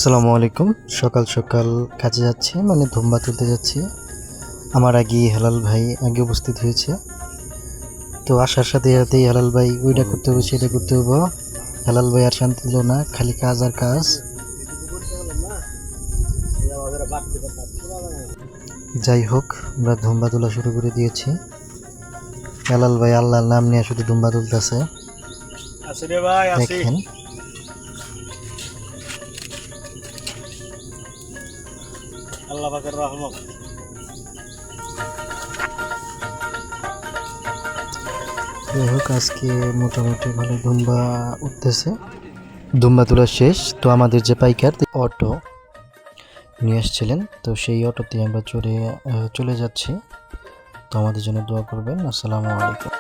আসসালামু আলাইকুম। সকাল সকাল কাজে যাচ্ছি, মানে ধুমবা তুলতে যাচ্ছি। আমার আগে হেলাল ভাই আগে উপস্থিত হয়েছে। তো আসার সাথে সাথেই হেলাল ভাই ওইটা করতে হবে সেটা করতে হবে। হেলাল ভাই আর শান্তি দিল না, খালি কাজ আর কাজ। যাই হোক, আমরা ধুমবা তোলা শুরু করে দিয়েছি। হেলাল ভাই আল্লাহর নাম নিয়ে শুধু ধুমবা তুলতেছে, দেখেন। আল্লাহ পাকের রহমত। যাই হোক, আজকে মোটামুটি ভালো ধুমবা উঠতেছে। ধুমবা তোলা শেষ, তো আমাদের যে পাইকার অটো নিয়ে এসেছিলেন, তো সেই অটোতে আমরা চলে যাচ্ছি। তো আমাদের জন্য দোয়া করবেন। আসসালামু আলাইকুম।